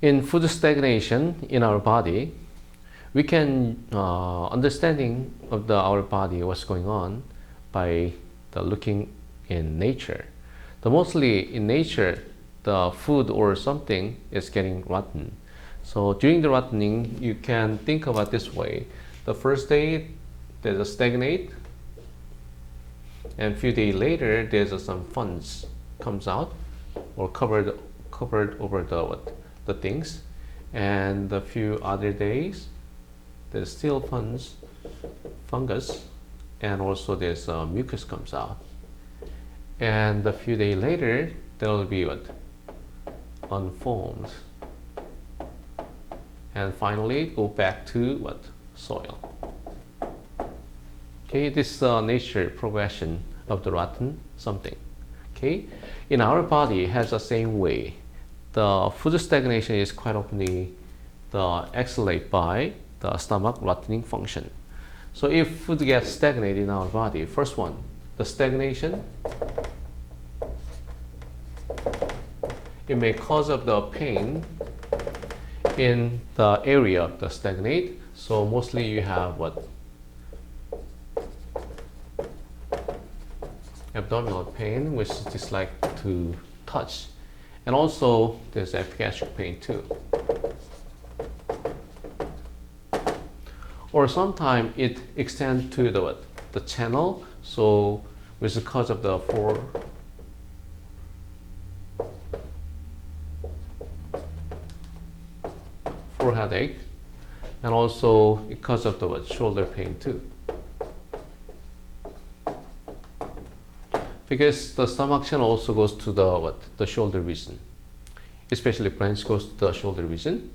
In food stagnation in our body, we can understanding of our body, what's going on, by the looking in nature. Mostly in nature, the food or something is getting rotten. So during the rottening, you can think about this way. The first day, there's a stagnate, and a few days later, there's some fungus comes out or covered over the things, and a few other days, there's still fungus, and also there's mucus comes out, and a few days later, there will be unformed, and finally go back to soil. Okay, this nature progression of the rotten something. Okay, in our body it has the same way. The food stagnation is quite often accelerated by the stomach rotting function. So if food gets stagnated in our body, first one, the stagnation, it may cause of the pain in the area of the stagnate. So mostly you have abdominal pain, which is just like to touch, and also there's epigastric pain too. Or sometimes it extends to the channel, so which is cause of the headache, and also because of the shoulder pain too. Because the stomach channel also goes to the shoulder region, especially branch goes to the shoulder region.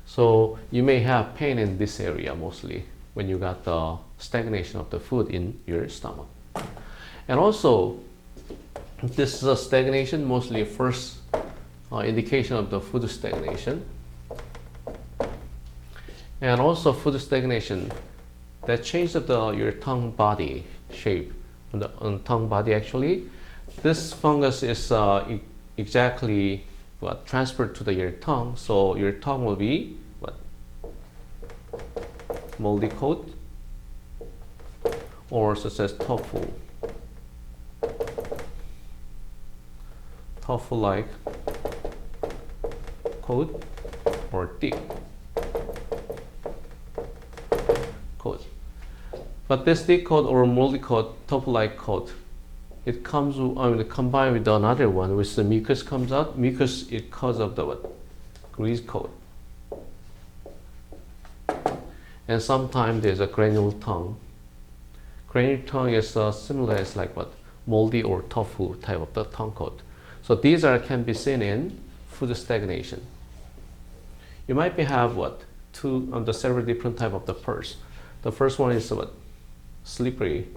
So you may have pain in this area mostly when you got the stagnation of the food in your stomach. And also, this is a stagnation, mostly first indication of the food stagnation. And also food stagnation, that change of your tongue body shape. On tongue body actually, this fungus is exactly transferred to your tongue, so your tongue will be moldy coat, or such as tofu like coat, or thick coat. But this thick coat or moldy coat, tofu-like coat, it comes combined with another one, which the mucus comes out. Mucus is cause of the grease coat. And sometimes there's a granule tongue. Granule tongue is similar as moldy or tofu type of the tongue coat. So these can be seen in food stagnation. You might have the several different type of the purse. The first one is slippery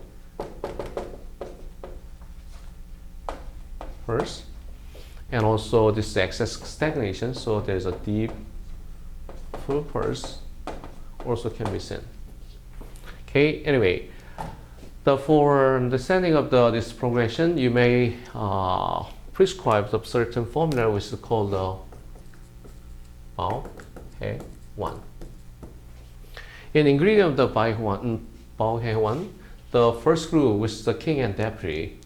purse, and also this excess stagnation, so there's a deep full purse also can be seen. Okay, anyway, for understanding of this progression, you may prescribe a certain formula which is called the Bao-He-Wan. In ingredient of the Bao-He-Wan, the first group, which is the king and deputy,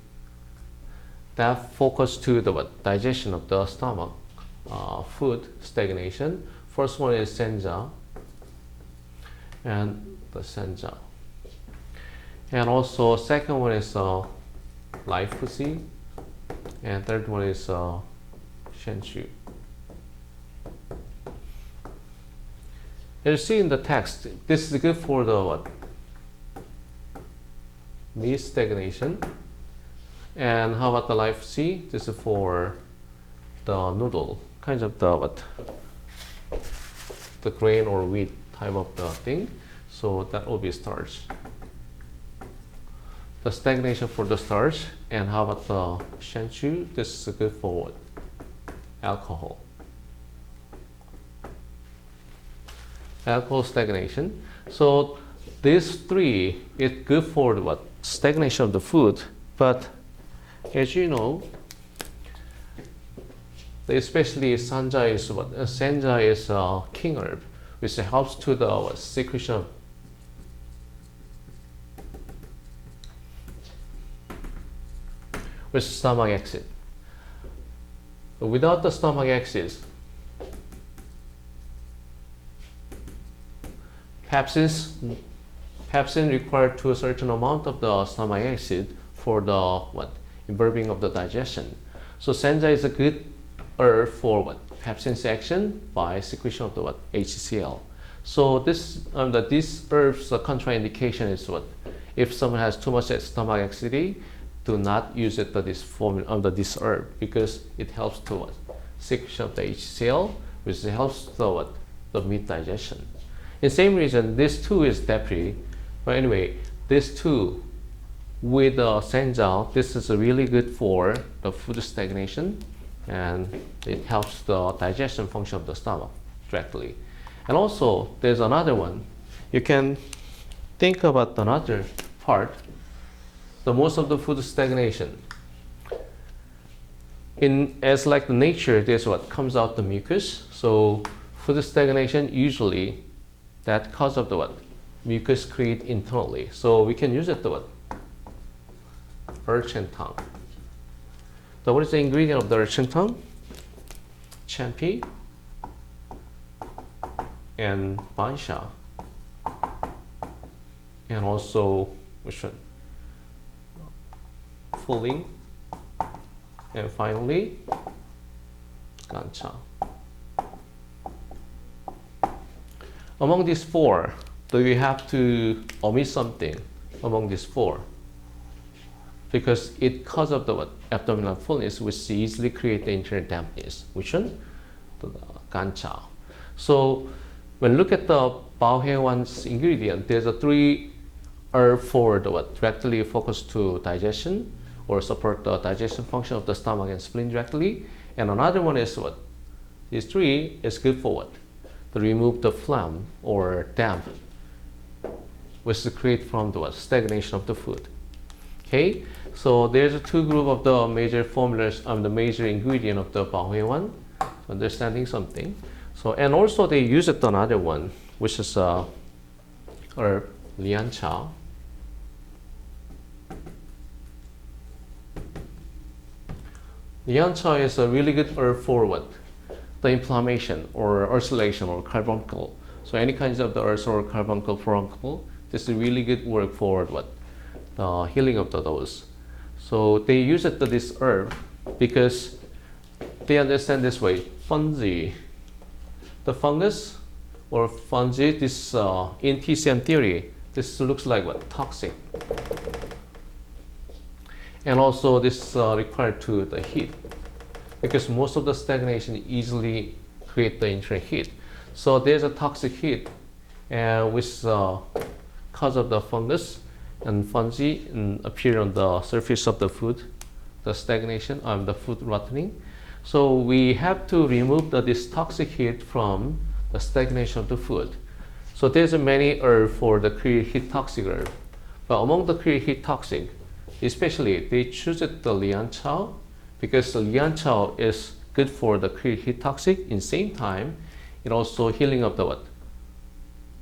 that focus to the digestion of the stomach, food stagnation. First one is senja, and the senja, and also second one is life pussy, and third one is shenshu. You see in the text, this is good for the meat stagnation. And how about the life C? This is for the noodle, kinds of the grain or wheat type of the thing. So that will be starch. The stagnation for the starch. And how about the shenshu? This is good for alcohol. Alcohol stagnation. So these three is good for stagnation of the food, but as you know, Especially Sanja is what? Senja is a king herb, which helps to the secretion of with stomach acid. Without the stomach acid, pepsin required to a certain amount of the stomach acid for the improving of the digestion. So senja is a good herb for pepsin's action by secretion of the HCl. So these herbs contraindication is if someone has too much stomach acidity, do not use it this form under this herb because it helps to secretion of the HCl, which helps the meat digestion. In same reason, this too is depri. But anyway, this too with senja, this is really good for the food stagnation, and it helps the digestion function of the stomach directly. And also, there's another one. You can think about another part. The most of the food stagnation. As like the nature, there's what comes out the mucus. So food stagnation usually that cause of the mucus create internally. So we can use it the urchin tongue. So what is the ingredient of the urchin tongue? Champi and bansha, and also which one? Fuling, and finally gancha. Among these four, do we have to omit something among these four? Because it causes of the abdominal fullness, which easily create the internal dampness. Which one? The gancha. So when look at the Baohewan's ingredient, there's a three herb for the directly focused to digestion or support the digestion function of the stomach and spleen directly. And another one is These three is good for To remove the phlegm or damp, which is create from the stagnation of the food. Okay, so there's a two group of the major formulas the major ingredient of the Baohewan. Understanding something. So and also they use it another one, which is herb lian cha. Lian cha is a really good herb for the inflammation or ulceration or carbuncle. So any kinds of the ulcer or carbuncle, furuncle, this is really good work for the healing of those. So they use it this herb because they understand this way. Fungi, the fungus or fungi, this in TCM theory, this looks like toxic. And also this required to the heat, because most of the stagnation easily create the internal heat. So there's a toxic heat, which cause of the fungus and fungi appear on the surface of the food, the stagnation of the food rotting. So we have to remove this toxic heat from the stagnation of the food. So there's many herbs for the create heat toxic herb, but among the create heat toxic, especially they choose the lian cha because the lian cha is good for the create heat toxic. In same time, it also healing of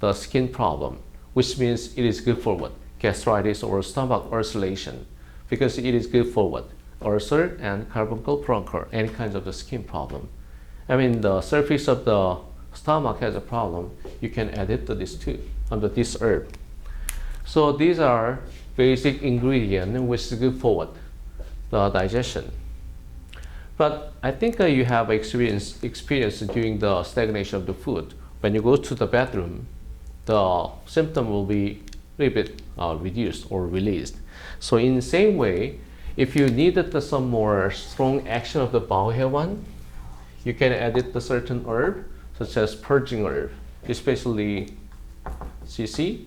the skin problem, which means it is good for gastritis or stomach ulceration, because it is good for ulcer and carbuncle, furuncle, any kinds of the skin problem. I mean, the surface of the stomach has a problem, you can add it to this too under this herb. So these are basic ingredients which is good for the digestion. But I think you have experience during the stagnation of the food. When you go to the bathroom, the symptom will be a little bit reduced or released. So in the same way, if you needed some more strong action of the Baohewan, you can add it to certain herb, such as purging herb, especially CC,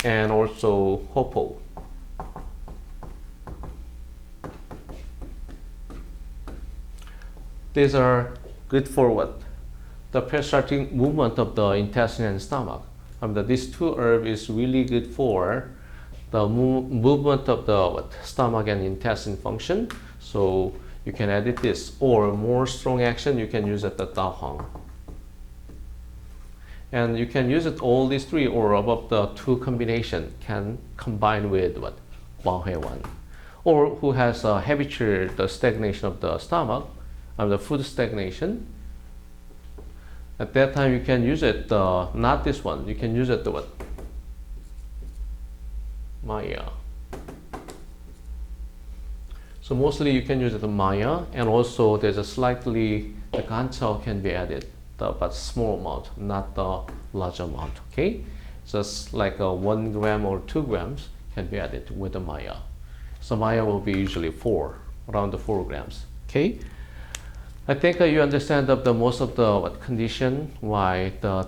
and also Hopo. These are good for the peristaltic movement of the intestine and stomach. These two herbs is really good for the movement of the stomach and intestine function. So you can edit this, or more strong action you can use at the Da Huang. And you can use it all these three or above the two combination can combine with what? Bao He Wan. Or who has a habitual the stagnation of the stomach, the food stagnation. At that time you can use it, not this one, you can use it the what? Maya. So mostly you can use it the Maya, and also there's a slightly, the Ganchao can be added, but small amount, not the large amount, okay? Just like 1 gram or 2 grams can be added with the Maya. So Maya will be usually around the 4 grams, okay? I think you understand the most of the condition why the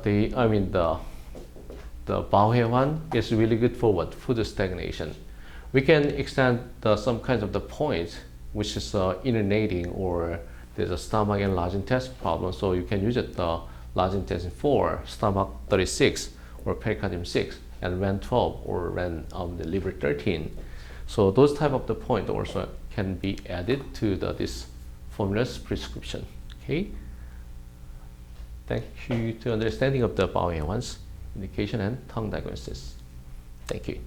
Bao He Wan is really good for what? Food stagnation. We can extend some kinds of the points which is innernating, or there's a stomach and large intestine problem, so you can use it the large intestine 4, stomach 36, or pericardium 6, and REN 12, or REN the liver 13. So those type of the point also can be added to this formula's prescription. Okay. Thank you to understanding of the Bao He Wan's indication and tongue diagnosis. Thank you.